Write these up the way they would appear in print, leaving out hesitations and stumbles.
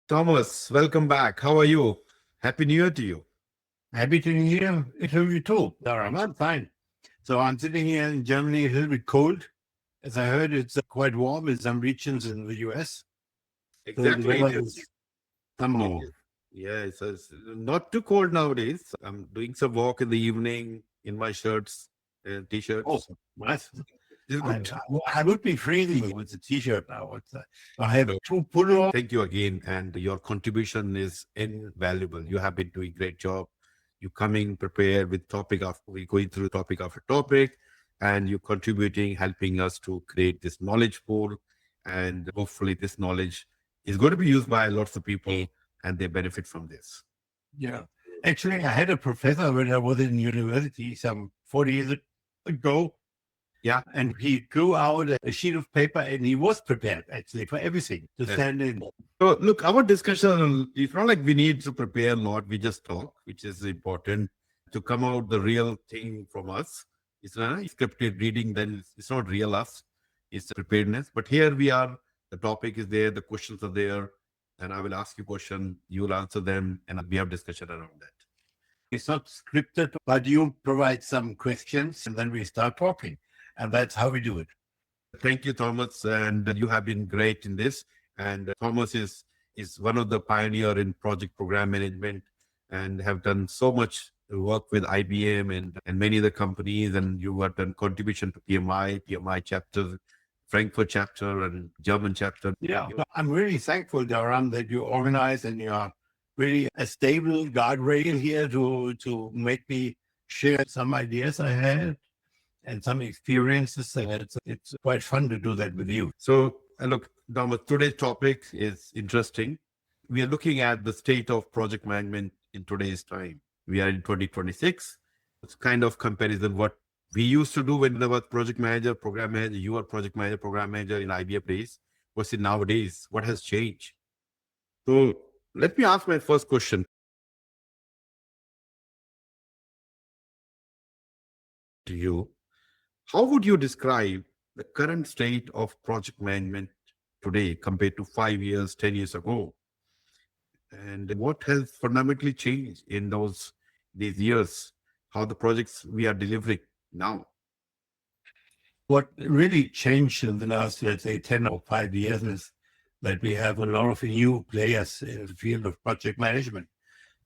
Thomas, welcome back. How are you? Happy New Year to you. Happy to hear you too, Dharam. I'm fine. So I'm sitting here in Germany, a little bit cold. As I heard, it's quite warm in some regions in the US. So the Exactly. weather is summer. Yeah, it's not too cold nowadays. I'm doing some walk in the evening in my shirts and Oh, t-shirts. nice. It's I, good. I would be freezing with the t-shirt now. I have So, two pullovers. thank you again. And your contribution is invaluable. You have been doing great job. You coming prepared with topic after we going through topic after topic, and you contributing, helping us to create this knowledge pool. And hopefully this knowledge is going to be used by lots of people and they benefit from this. Yeah. Actually, I had a professor when I was in university some 40 years ago. Yeah. And he drew out a sheet of paper and he was prepared actually for everything to Yes. stand in. So look, our discussion, it's not like we need to prepare a lot. We just talk, which is important to come out the real thing from us. It's not scripted reading, then it's not real us, it's preparedness. But here we are, the topic is there, the questions are there, and I will ask you question, you will answer them, and we have discussion around that. It's not scripted, but you provide some questions and then we start talking. And that's how we do it. Thank you, Thomas, and you have been great in this. And Thomas is one of the pioneer in project program management and have done so much work with IBM and many other companies. And you have done contribution to PMI chapter, Frankfurt chapter, and German chapter. Yeah, I'm really thankful, Dharam, that you organize and you are really a stable guardrail here to make me share some ideas I had and some experiences. And it's quite fun to do that with you. So, look, Thomas, today's topic is interesting. We are looking at the state of project management in today's time. We are in 2026. It's kind of comparison what we used to do when I was project manager, program manager, you are project manager, program manager in IBM days. What's it nowadays? What has changed? So let me ask my first question to you. How would you describe the current state of project management today compared to 5 years, 10 years ago? And what has fundamentally changed in these years? How the projects we are delivering now? What really changed in the last, let's say, 10 or 5 years is that we have a lot of new players in the field of project management.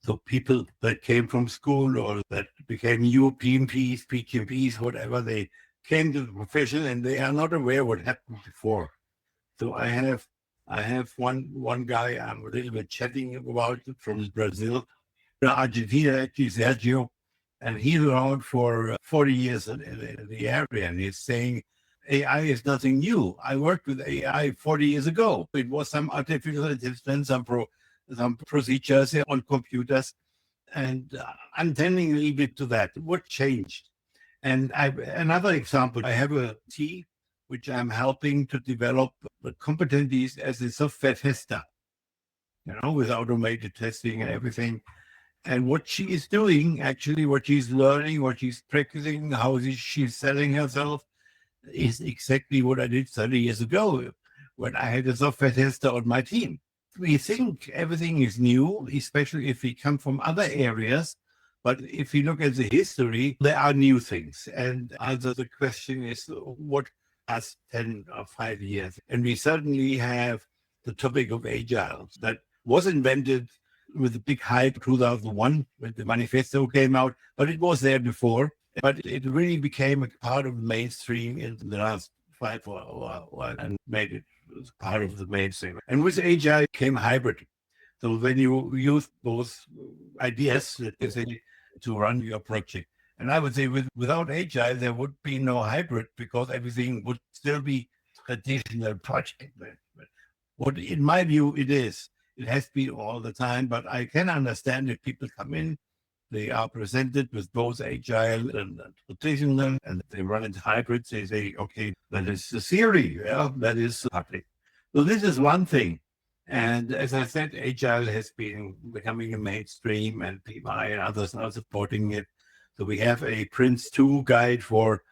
So people that came from school or that became new PMPs, PTMPs, whatever, they came to the profession and they are not aware what happened before. So I have one guy I'm a little bit chatting about from Brazil, Argentina, actually, Sergio, and he's around for 40 years in the area, and he's saying AI is nothing new. I worked with AI 40 years ago. It was some artificial intelligence, some procedures on computers, and I'm tending a little bit to that. What changed? And another example, I have a team which I'm helping to develop the competencies as a software tester, with automated testing and everything. And what she is doing, actually, what she's learning, what she's practicing, how she's selling herself, is exactly what I did 30 years ago when I had a software tester on my team. We think everything is new, especially if we come from other areas. But if you look at the history, there are new things. And answer the question is, what has 10 or 5 years? And we certainly have the topic of Agile that was invented with the big hype 2001 when the manifesto came out, but it was there before. But it really became a part of the mainstream in the last 5 or a while and made it part of the mainstream. And with Agile came hybrid. So when you use those ideas to run your project. And I would say without Agile, there would be no hybrid because everything would still be traditional project management. What, in my view, it is. It has been all the time, but I can understand if people come in, they are presented with both Agile and traditional, and they run into hybrids. They say, okay, that is the theory. Yeah, that is public. So this is one thing. And as I said, Agile has been becoming a mainstream and PMI and others are supporting it. So we have a Prince 2 guide for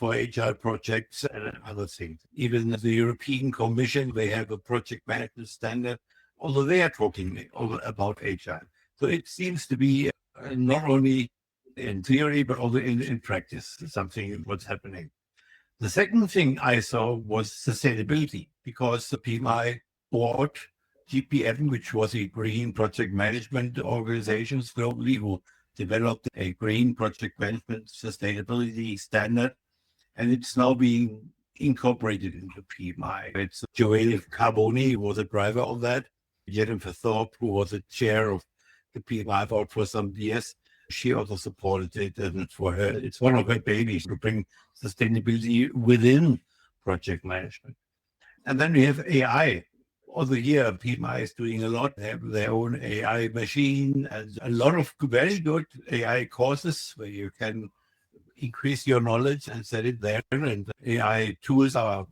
Agile projects and other things. Even the European Commission, they have a project management standard although they are talking about Agile. So it seems to be not only in theory, but also in practice, something what's happening. The second thing I saw was sustainability, because the PMI board, GPM, which was a green project management organization globally, who developed a green project management sustainability standard, and it's now being incorporated into PMI. It's Joelle Carboni, who was a driver of that. Jennifer Thorpe, who was the chair of the PMI board for some years, she also supported it, and for her, it's one of her babies to bring sustainability within project management. And then we have AI. Also here, PMI is doing a lot. They have their own AI machine and a lot of very good AI courses where you can increase your knowledge and set it there. And AI tools are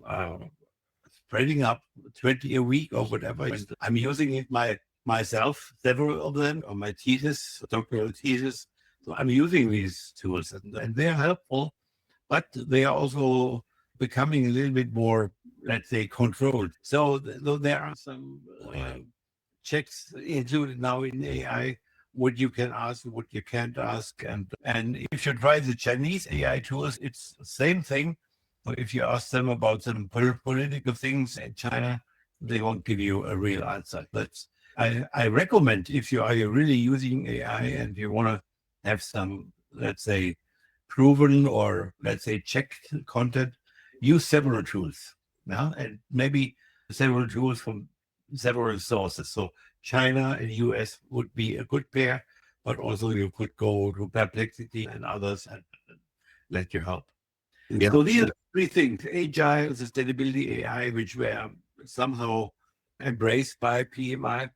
spreading up 20 a week or whatever. And I'm using it myself, several of them on my thesis, doctoral thesis. So I'm using these tools and they're helpful, but they are also becoming a little bit more, let's say, controlled. So there are some checks included now in AI, what you can ask, what you can't ask. And if you try the Chinese AI tools, it's the same thing. But if you ask them about some political things in China, they won't give you a real answer. I recommend, if you are really using AI and you want to have some, let's say, proven or let's say checked content, use several tools now, and maybe several tools from several sources. So China and US would be a good pair, but also you could go to Perplexity and others and let you help. Yeah. So these are three things: Agile, sustainability, AI, which were somehow embraced by PMI.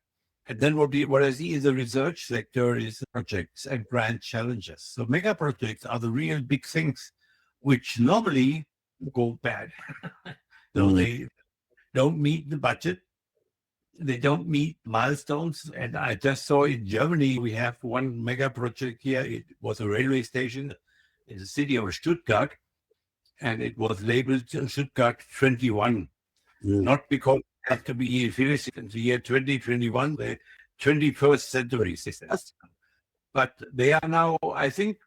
And then what I see in the research sector is projects and grand challenges. So mega projects are the real big things, which normally go bad. So they don't meet the budget. They don't meet milestones. And I just saw in Germany, we have one mega project here. It was a railway station in the city of Stuttgart, and it was labeled Stuttgart 21. Not because it had to be finished in the year 2021, the 21st century system. But they are now, I think,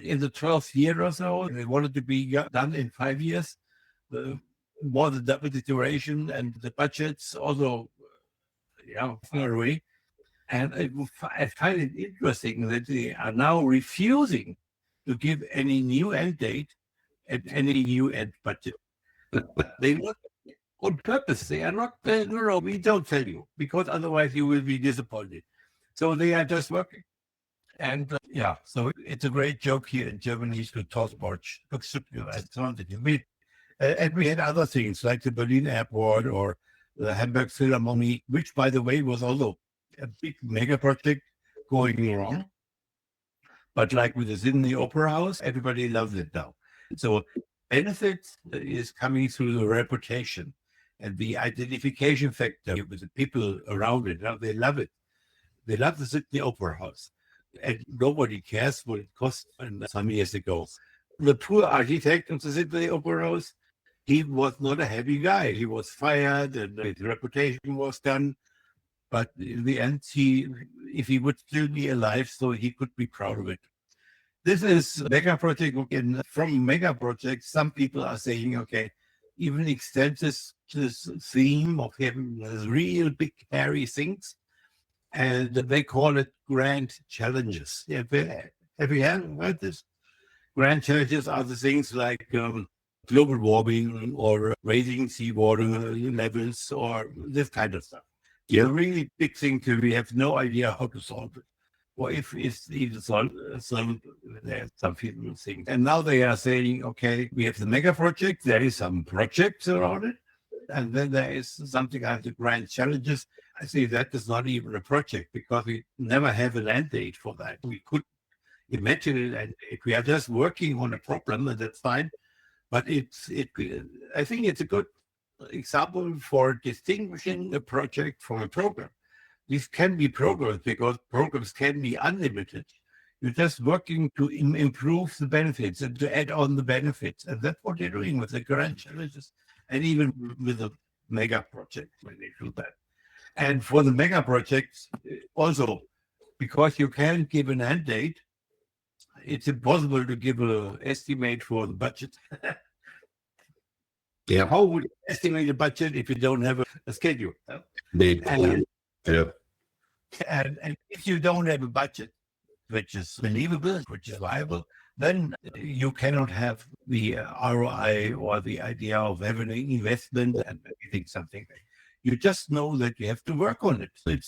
in the 12th year or so. They wanted to be done in 5 years. More than double the duration, and the budgets also, far away. And I find it interesting that they are now refusing to give any new end date and any new end budget. But they want on purpose. They are not, no, we don't tell you, because otherwise you will be disappointed. So they are just working. And so it's a great joke here in Germany to talk about and we had other things like the Berlin Airport or the Hamburg Philharmonic, which, by the way, was also a big mega project going wrong. But like with the Sydney Opera House, everybody loves it now. So benefit is coming through the reputation and the identification factor with the people around it. Now they love it. They love the Sydney Opera House. And nobody cares what it cost some years ago. The poor architect of the Sydney Opera House, he was not a happy guy. He was fired and his reputation was done. But in the end, if he would still be alive, so he could be proud of it. This is mega project. And from mega projects, some people are saying, okay, even extend this theme of having these real big, hairy things. And they call it grand challenges. Have you heard this? Grand challenges are the things like global warming or raising seawater levels or this kind of stuff. It's a really big thing we have no idea how to solve it. Or if it's even solved, there's some people think. And now they are saying, okay, we have the mega project, there is some projects around it, and then there is something like the grand challenges. I say that is not even a project because we never have an end date for that. We could imagine it, and if we are just working on a problem, and that's fine. But I think it's a good example for distinguishing a project from a program. This can be programs because programs can be unlimited. You're just working to improve the benefits and to add on the benefits. And that's what they're doing with the grand challenges and even with the mega project when they do that. And for the mega projects, also, because you can't give an end date, it's impossible to give an estimate for the budget. Yeah. How would you estimate a budget if you don't have a schedule? They, And, yeah. and if you don't have a budget, which is believable, which is viable, then you cannot have the ROI or the idea of having an investment and everything, something. You just know that you have to work on it.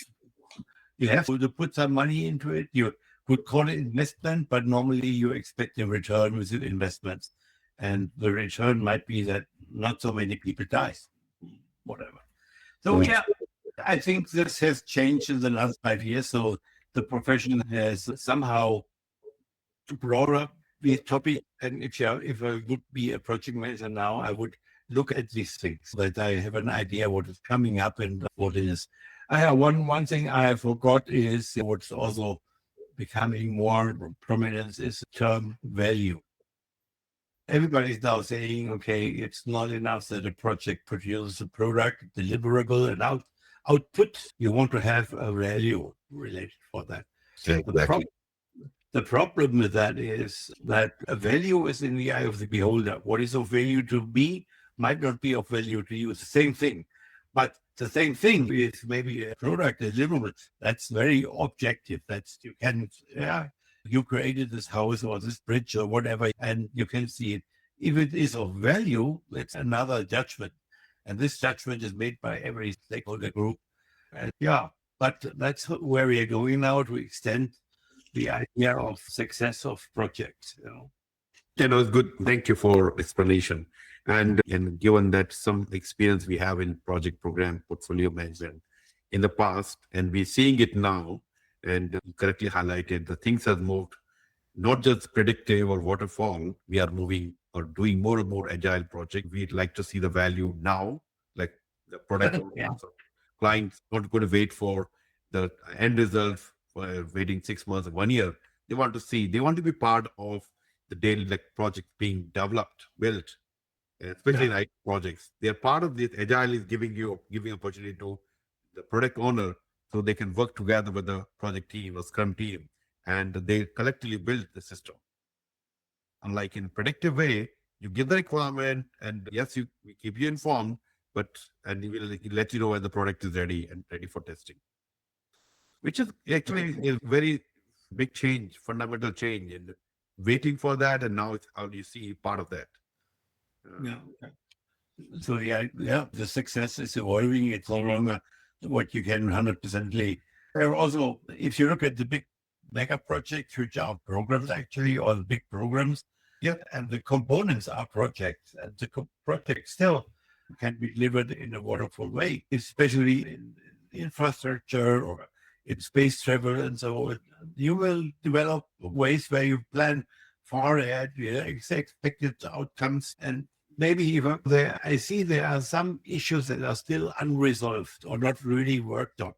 You have to put some money into it. You could call it investment, but normally you expect a return with the investments. And the return might be that not so many people die, whatever. So, yeah, I think this has changed in the last 5 years. So the profession has somehow brought up the topic. And if I would be a project manager now, I would look at these things, that I have an idea what is coming up and what it is. I have one thing I forgot is what's also becoming more prominent is the term value. Everybody's now saying, okay, it's not enough that a project produces a product, deliverable, and output. You want to have a value related for that. Exactly. The problem with that is that a value is in the eye of the beholder. What is of value to me might not be of value to you. It's the same thing. But the same thing is maybe a product, a deliverable. That's very objective. You created this house or this bridge or whatever, and you can see it. If it is of value, it's another judgment. And this judgment is made by every stakeholder group. And but that's where we are going now, to extend the idea of success of projects. That was good. Thank you for explanation. And given that some experience we have in project program portfolio management in the past, and we're seeing it now, and you correctly highlighted, the things have moved, not just predictive or waterfall. We are moving or doing more and more agile project. We'd like to see the value now, like the product clients not going to wait for the end result, waiting 6 months or 1 year. They want to be part of the daily project being developed, built, especially in IT projects. They're part of this. Agile is giving opportunity to the product owner so they can work together with the project team or Scrum team, and they collectively build the system. Unlike in predictive way, you give the requirement, and yes, we keep you informed, and we will let you know when the product is ready and ready for testing, which is actually a very big change, fundamental change, and waiting for that. And now it's how do you see part of that? So the success is evolving. It's no longer what you can 100% lead. Also, if you look at the big mega projects, which are programs actually, or the big programs, and the components are projects, and the project still can be delivered in a waterfall way, especially in infrastructure or in space travel and so on. You will develop ways where you plan far ahead, expected outcomes, and maybe even I see there are some issues that are still unresolved or not really worked on.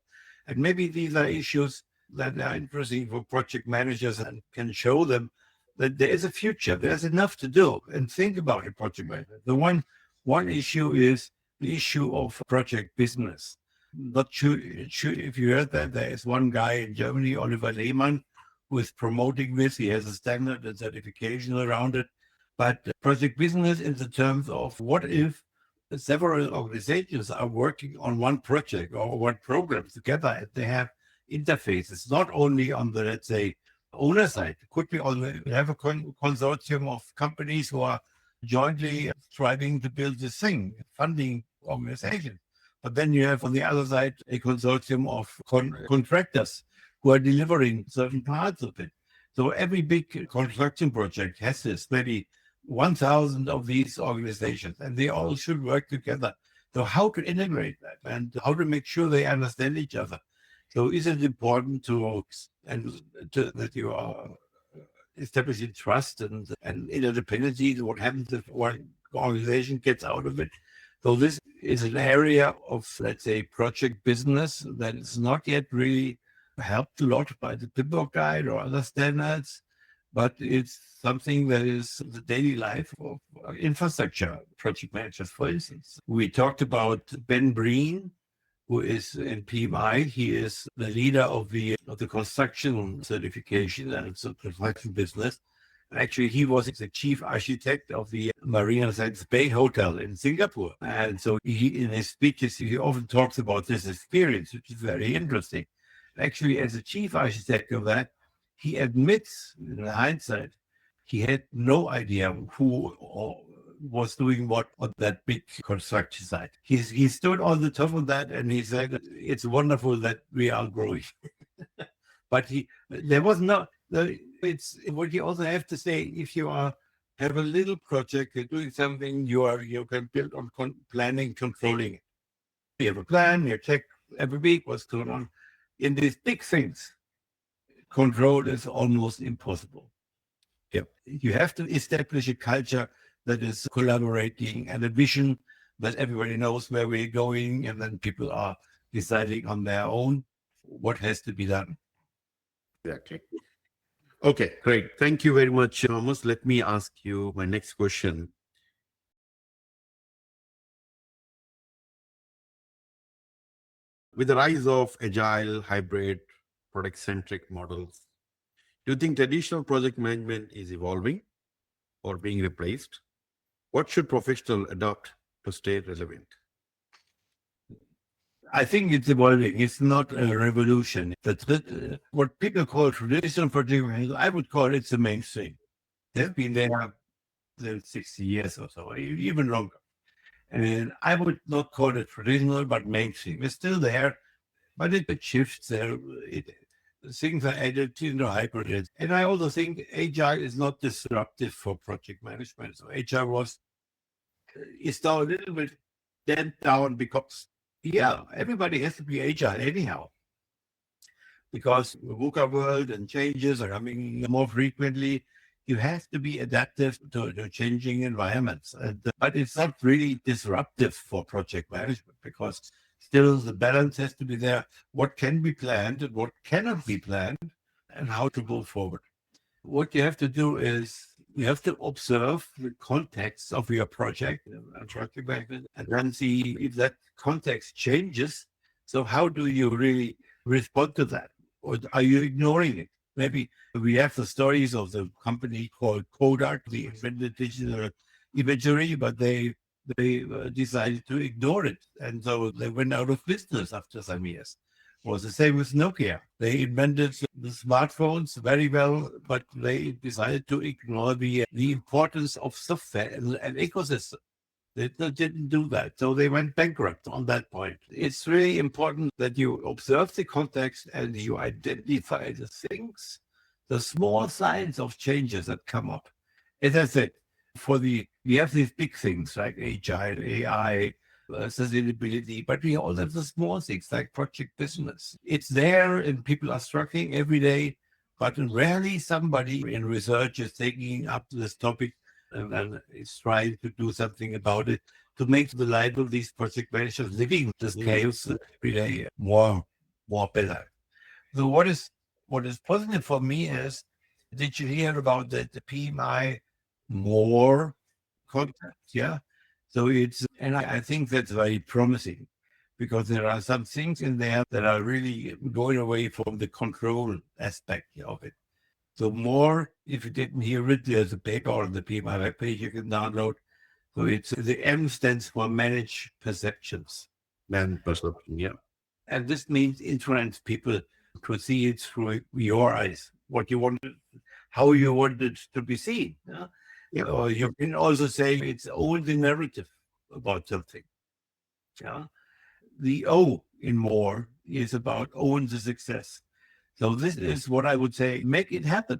And maybe these are issues that are interesting for project managers and can show them that there is a future. There's enough to do. And think about it, project manager. The one issue is the issue of project business. Not sure if you heard that. There is one guy in Germany, Oliver Lehmann, who is promoting this. He has a standard and certification around it. But project business in the terms of what if several organizations are working on one project or one program together, and they have interfaces, not only on the, let's say, owner side. It could be on have a consortium of companies who are jointly striving to build this thing, funding organizations. But then you have on the other side a consortium of contractors who are delivering certain parts of it. So every big construction project has this, maybe 1,000 of these organizations, and they all should work together. So how to integrate that and how to make sure they understand each other. So is it important that you are establishing trust and interdependency? What happens if one organization gets out of it? So this is an area of, let's say, project business that is not yet really helped a lot by the PMO guide or other standards, but it's something that is the daily life of infrastructure project managers, for instance. We talked about Ben Breen, who is in PMI. He is the leader of the construction certification and the construction business. Actually, he was the chief architect of the Marina Sands Bay Hotel in Singapore. And so he, in his speeches, he often talks about this experience, which is very interesting. Actually, as a chief architect of that, he admits, in hindsight, he had no idea who was doing what on that big construction site. He stood on the top of that and he said, it's wonderful that we are growing. But there was no, it's what you also have to say, if you have a little project, you're doing something, you can build on planning, controlling it. You have a plan, you check every week what's going on. In these big things, control is almost impossible. Yep. You have to establish a culture that is collaborating and a vision that everybody knows where we're going, and then people are deciding on their own what has to be done. Exactly. Okay, great. Thank you very much, Thomas. Let me ask you my next question. With the rise of agile, hybrid, product-centric models, do you think traditional project management is evolving or being replaced? What should professionals adopt to stay relevant? I think it's evolving. It's not a revolution. What people call traditional project management, I would call it the mainstream. They've been there 60 years or so, even longer. And I would not call it traditional, but mainstream. It's still there, but it shifts there. Things are added to hybrid. And I also think Agile is not disruptive for project management. So Agile is now a little bit damped down because, everybody has to be Agile anyhow. Because the VUCA world and changes are coming more frequently, you have to be adaptive to changing environments. But it's not really disruptive for project management because still the balance has to be there. What can be planned and what cannot be planned and how to move forward. What you have to do is you have to observe the context of your project and then see if that context changes. So how do you really respond to that? Or are you ignoring it? Maybe we have the stories of the company called Kodak. They invented digital imagery, but they decided to ignore it. And so they went out of business after some years. It was the same with Nokia. They invented the smartphones very well, but they decided to ignore the importance of software and ecosystem. They didn't do that. So they went bankrupt on that point. It's really important that you observe the context and you identify the things, the small signs of changes that come up. As I said, we have these big things like Agile, AI, sustainability, but we all have the small things like project business. It's there and people are struggling every day, but rarely somebody in research is taking up this topic and is trying to do something about it to make the life of these project managers living this chaos every day more better. So what is positive for me is, did you hear about the PMI more concept? Yeah. So and I think that's very promising because there are some things in there that are really going away from the control aspect of it. So more, if you didn't hear it, there's a paper on the PMI webpage you can download. So the M stands for manage perceptions. Man perception, yeah. And this means influence people to see it through your eyes, what you wanted, how you want it to be seen. Yeah? Yeah. Or you can also say it's own the narrative about something. Yeah. The O in more is about own the success. So this is what I would say, make it happen.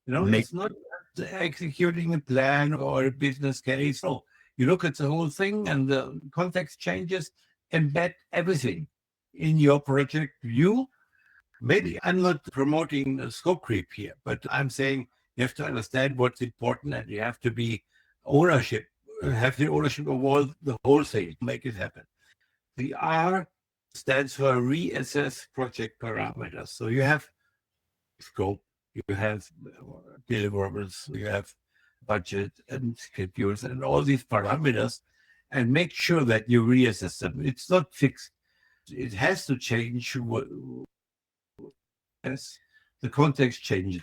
It's not executing a plan or a business case. No, you look at the whole thing and the context changes, embed everything in your project view. Maybe I'm not promoting scope creep here, but I'm saying you have to understand what's important and you have to be ownership, have the ownership of the whole thing, make it happen. The R stands for reassess project parameters. So you have scope, you have deliverables, you have budget and schedules and all these parameters, and make sure that you reassess them. It's not fixed. It has to change as the context changes.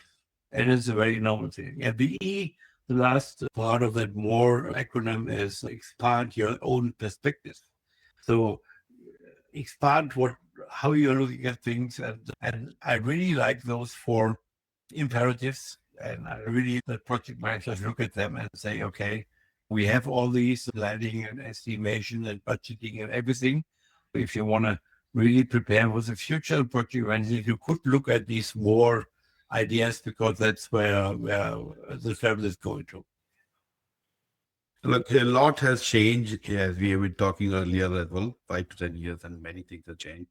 And it's a very normal thing. And the E, the last part of that more acronym is expand your own perspective. So expand how you're looking at things. And I really like those 4 imperatives. And I really, the project managers look at them and say, okay, we have all these planning and estimation and budgeting and everything. If you want to really prepare for the future project management, you could look at these more ideas, because that's where the travel is going to. Look, a lot has changed, as we have been talking earlier as well, 5 to 10 years, and many things have changed.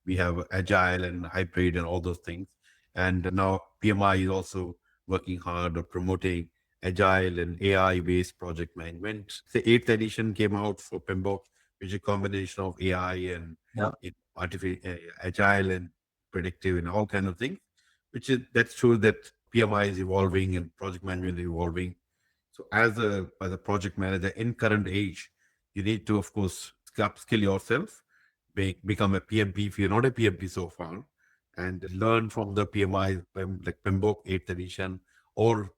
We have Agile and hybrid and all those things. And now PMI is also working hard on promoting Agile and AI-based project management. The 8th edition came out for PMBOK, which is a combination of AI and artificial, Agile and predictive and all kinds of things, that's true that PMI is evolving and project management is evolving. So as a project manager in current age, you need to, of course, upskill yourself, become a PMP if you're not a PMP so far, and learn from the PMI, like PMBOK 8th edition, or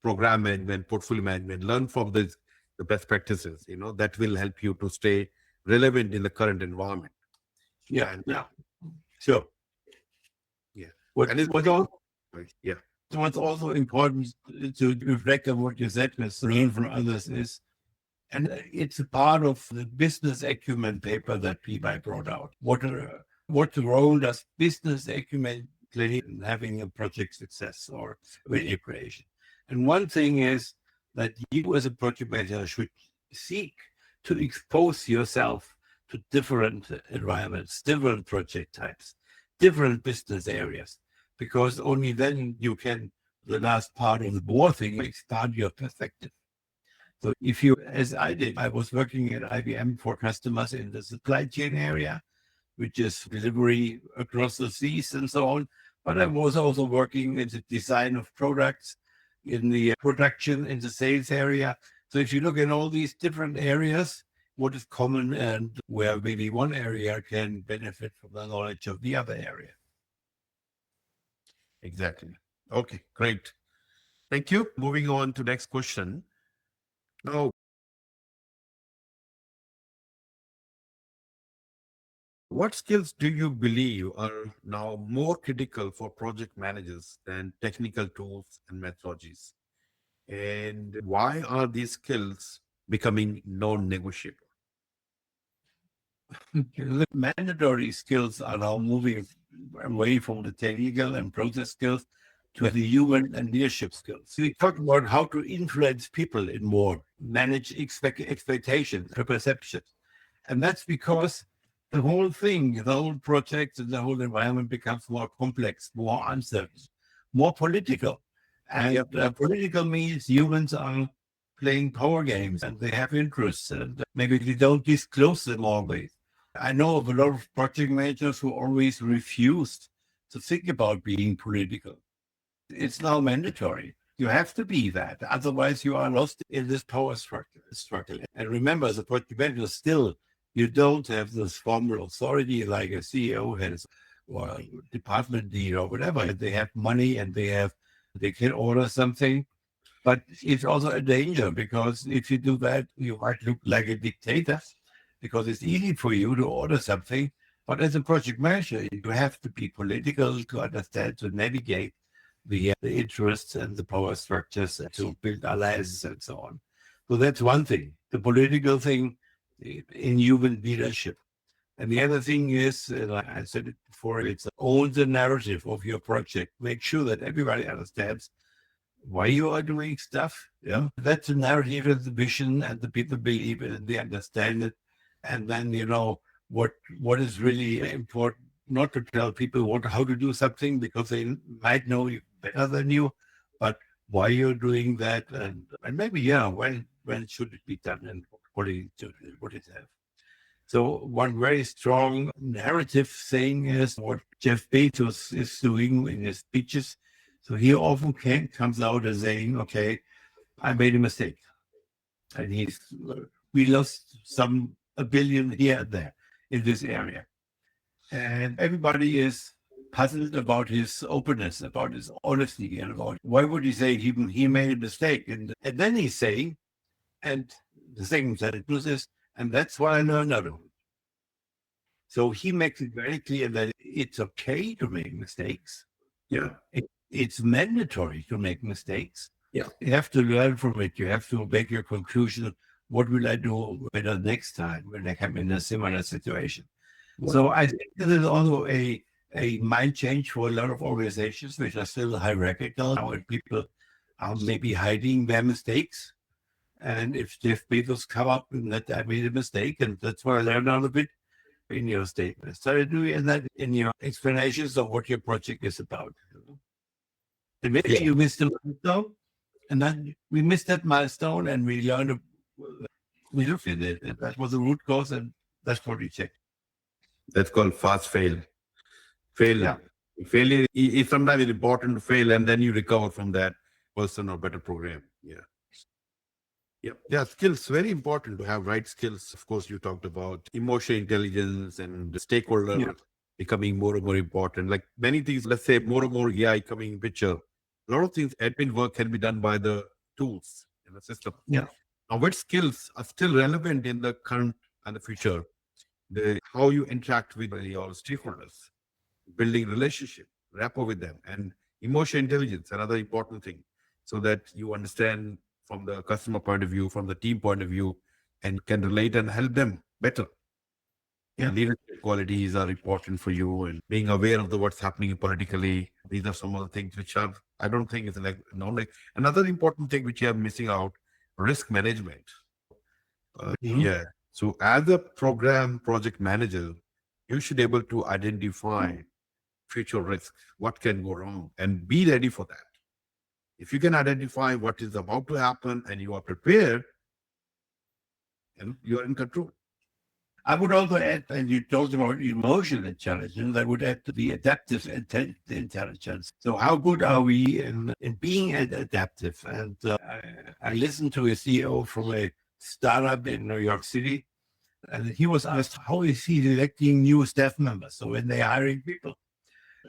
program management, portfolio management, learn from the best practices, that will help you to stay relevant in the current environment. Yeah. Sure. Yeah. What's also important to reflect on what you said, learn from others is, and it's a part of the business acumen paper that PMI brought out. What role does business acumen play in having a project success or value creation? And one thing is that you as a project manager should seek to expose yourself to different environments, different project types, different business areas, because only then you can, the last part of the board thing, expand your perspective. So if you, as I did, I was working at IBM for customers in the supply chain area, which is delivery across the seas and so on. But I was also working in the design of products, in the production, in the sales area. So if you look at all these different areas, what is common and where maybe one area can benefit from the knowledge of the other area. Exactly. Okay, great. Thank you. Moving on to next question. Now, what skills do you believe are now more critical for project managers than technical tools and methodologies? And why are these skills becoming non-negotiable? The mandatory skills are now moving away from the technical and process skills to the human and leadership skills. We talk about how to influence people in more, manage expectations, perceptions. And that's because the whole thing, the whole project and the whole environment becomes more complex, more uncertain, more political. And political means humans are playing power games and they have interests and maybe they don't disclose them always. I know of a lot of project managers who always refused to think about being political. It's now mandatory. You have to be that. Otherwise, you are lost in this power struggle. And remember, as a project manager, still, you don't have this formal authority like a CEO has or a department lead or whatever. They have money and they can order something. But it's also a danger because if you do that, you might look like a dictator because it's easy for you to order something. But as a project manager, you have to be political to understand, to navigate the interests and the power structures and to build alliances and so on. So that's one thing, the political thing in human leadership. And the other thing is, like I said it before, it's own the narrative of your project. Make sure that everybody understands why you are doing stuff. Yeah, that's the narrative and the vision, and the people believe it and they understand it. And then what is really important, not to tell people how to do something because they might know you better than you, but why you're doing that and maybe when should it be done and what it have. So one very strong narrative thing is what Jeff Bezos is doing in his speeches. So he often comes out as saying, okay, I made a mistake. And we lost $1 billion here and there in this area. And everybody is puzzled about his openness, about his honesty, and about why would he say he made a mistake. And then he's saying, and the thing that it was is, and that's why I learned out of it. So he makes it very clear that it's okay to make mistakes. Yeah. It's mandatory to make mistakes. Yeah. You have to learn from it. You have to make your conclusion. What will I do better next time when I come in a similar situation? So I think this is also a mind change for a lot of organizations which are still hierarchical, where people are maybe hiding their mistakes. And if Jeff Bezos come up and that I made a mistake, and that's what I learned out of it in your statement. So doing that in your explanations of what your project is about. And maybe you missed a milestone, and then we missed that milestone, and we learned, we looked at it, and that was the root cause, and that's what we checked. That's called fast fail. Failure is sometimes it's important to fail, and then you recover from that person or better program. Yeah, skills, very important to have right skills. Of course, you talked about emotional intelligence and the stakeholder becoming more and more important. Like many things, let's say more and more AI coming in picture. A lot of things, admin work can be done by the tools in the system. Yeah. Now, what skills are still relevant in the current and the future? How you interact with your stakeholders, building relationship, rapport with them, and emotional intelligence, another important thing, so that you understand from the customer point of view, from the team point of view, and can relate and help them better. Yeah. Leadership qualities are important for you, and being aware of what's happening politically. These are some of the things which are, I don't think it's like knowledge. Another important thing which you are missing out, risk management. Yeah. So as a project manager, you should be able to identify future risks, what can go wrong, and be ready for that. If you can identify what is about to happen and you are prepared, and you are in control. I would also add, and you talked about emotional intelligence, I would add to the adaptive intelligence. So how good are we in being adaptive? And I listened to a CEO from a startup in New York City, and he was asked, how is he selecting new staff members? So when they're hiring people.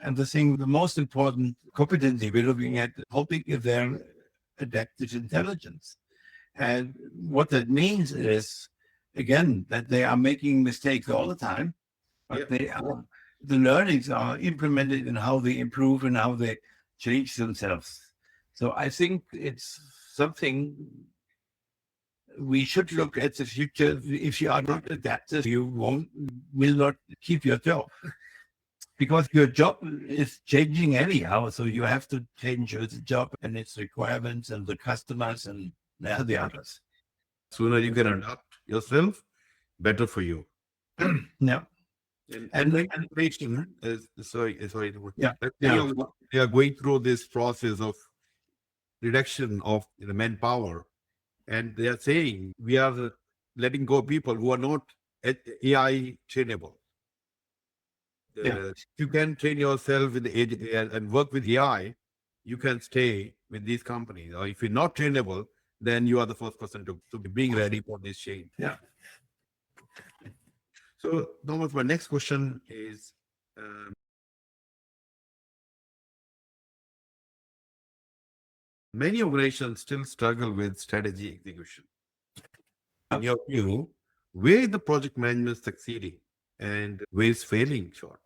And the most important competency we're looking at, how big is their adaptive intelligence? And what that means is, again, that they are making mistakes all the time, but the learnings are implemented in how they improve and how they change themselves. So I think it's something we should look at the future. If you are not adaptive, you will not keep your job. Because your job is changing anyhow, so you have to change your job and its requirements and the customers and the others. Sooner you can adapt yourself, better for you. Yeah. And the innovation is sorry. Yeah. We are going through this process of reduction of the manpower, and they are saying we are letting go of people who are not AI trainable. If you can train yourself with the and work with AI, you can stay with these companies. Or if you're not trainable, then you are the first person to be being ready for this change. Yeah. So, Thomas, my next question is, many organizations still struggle with strategy execution. In your view, where is the project management succeeding and where is falling short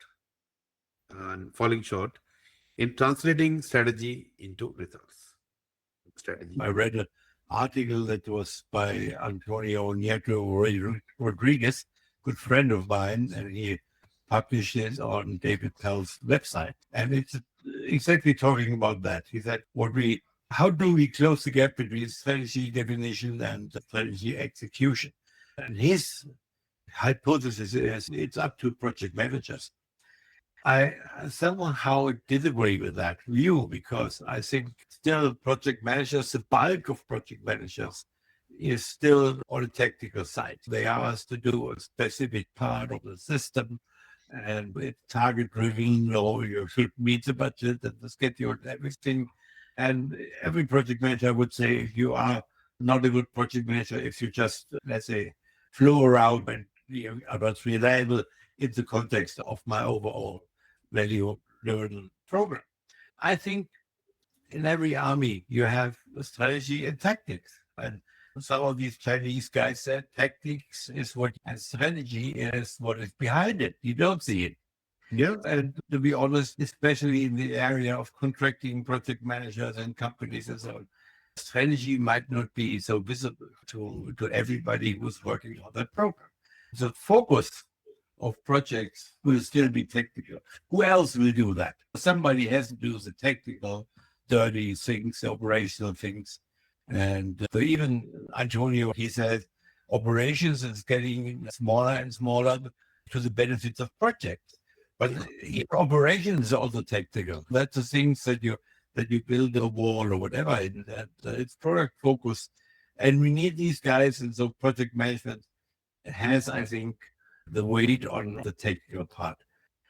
in translating strategy into results? I read an article that was by Antonio Nieto Rodriguez, good friend of mine, and he published it on David Pell's website. And it's exactly talking about that. He said, how do we close the gap between strategy definition and strategy execution? And his hypothesis is it's up to project managers. I somehow disagree with that view, because I think still project managers, the bulk of project managers is still on the technical side. They are asked to do a specific part of the system, and it's target driven, or you should meet the budget and the schedule and everything. And every project manager would say you are not a good project manager if you just, let's say, flow around and you are not reliable in the context of my overall value-driven program. I think in every army, you have a strategy and tactics. And some of these Chinese guys said tactics is what, and strategy is what is behind it. You don't see it. Yeah. And to be honest, especially in the area of contracting project managers and companies and so on, strategy might not be so visible to everybody who's working on that program. The focus of projects will still be technical. Who else will do that? Somebody has to do the technical, dirty things, operational things. And even Antonio, he said, operations is getting smaller and smaller to the benefits of projects. But operations is also technical. That's the things that you build a wall or whatever. And it's product focused. And we need these guys. And so project management has, I think, the weight on the technical part.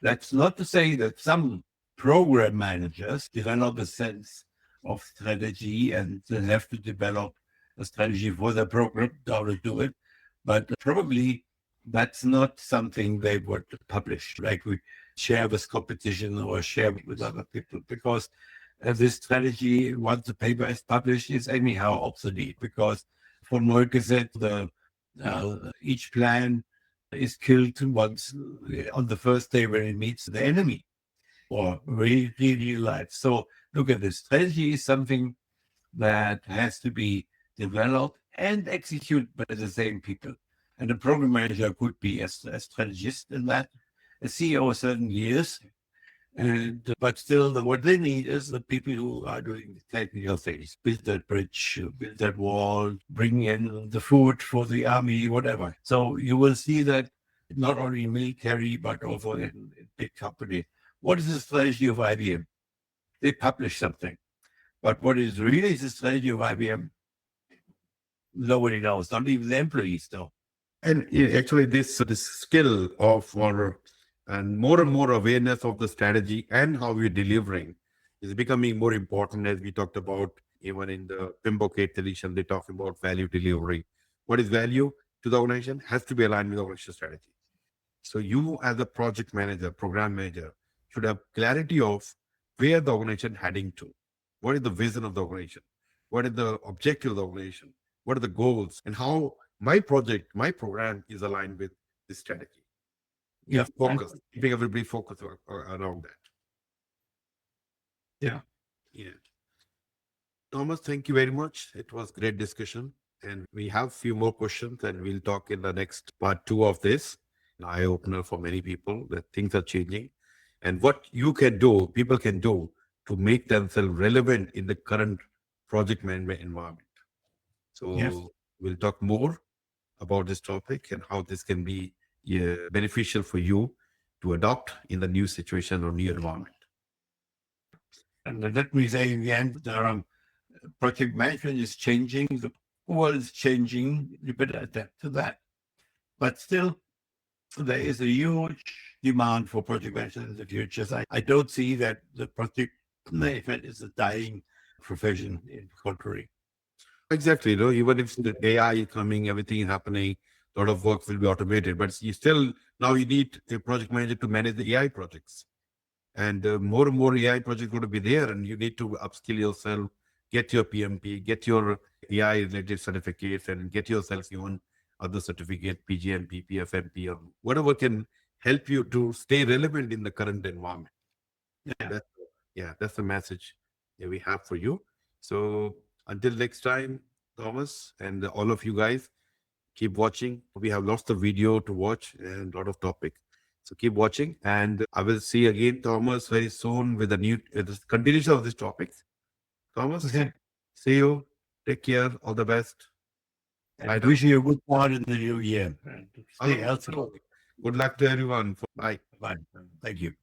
That's not to say that some program managers develop a sense of strategy and they have to develop a strategy for the program, how to do it. But probably that's not something they would publish, like we share with competition or share with other people, because this strategy, once the paper is published, is anyhow obsolete, because von Moltke said each plan is killed once on the first day when it meets the enemy or real life. So look at this. Strategy is something that has to be developed and executed by the same people. And the program manager could be a strategist in that. A CEO certainly is. And but still, what they need is the people who are doing the technical things, build that bridge, build that wall, bring in the food for the army, whatever. So you will see that not only in military, but also in big company. What is the strategy of IBM? They publish something. But what is really the strategy of IBM? Nobody knows, not even the employees know. And actually, this skill of and more awareness of the strategy and how we're delivering is becoming more important, as we talked about. Even in the PMBOK 8th edition, they talk about value delivery. What is value to the organization has to be aligned with the organization strategy. So you, as a project manager, program manager, should have clarity of where the organization heading to. What is the vision of the organization? What is the objective of the organization? What are the goals? And how my project, my program is aligned with this strategy. Yeah, Focus, keeping everybody focused around that. Yeah. Thomas, thank you very much. It was great discussion. And we have a few more questions and we'll talk in the next part 2 of this. An eye-opener for many people that things are changing. And what you can do, people can do to make themselves relevant in the current project management environment. So we'll talk more about this topic and how this can be beneficial for you to adopt in the new situation or new environment. And let me say in the end, project management is changing, the world is changing, you better adapt to that. But still, there is a huge demand for project management in the future. So I don't see that the project management is a dying profession, in the contrary. Exactly. Even if the AI is coming, everything is happening, a lot of work will be automated, but you still, now you need a project manager to manage the AI projects. And more and more AI projects going to be there, and you need to upskill yourself, get your PMP, get your AI related certificates, and get yourself even other certificate, PGMP, PFMP, or whatever can help you to stay relevant in the current environment. That's the message that we have for you. So until next time, Thomas, and all of you guys, keep watching. We have lots of video to watch and a lot of topic. So keep watching, and I will see again Thomas very soon with the continuation of this topic. Thomas, see you. Take care. All the best. I wish you a good part in the new year. Stay healthy. Good luck to everyone. Bye. Bye. Thank you.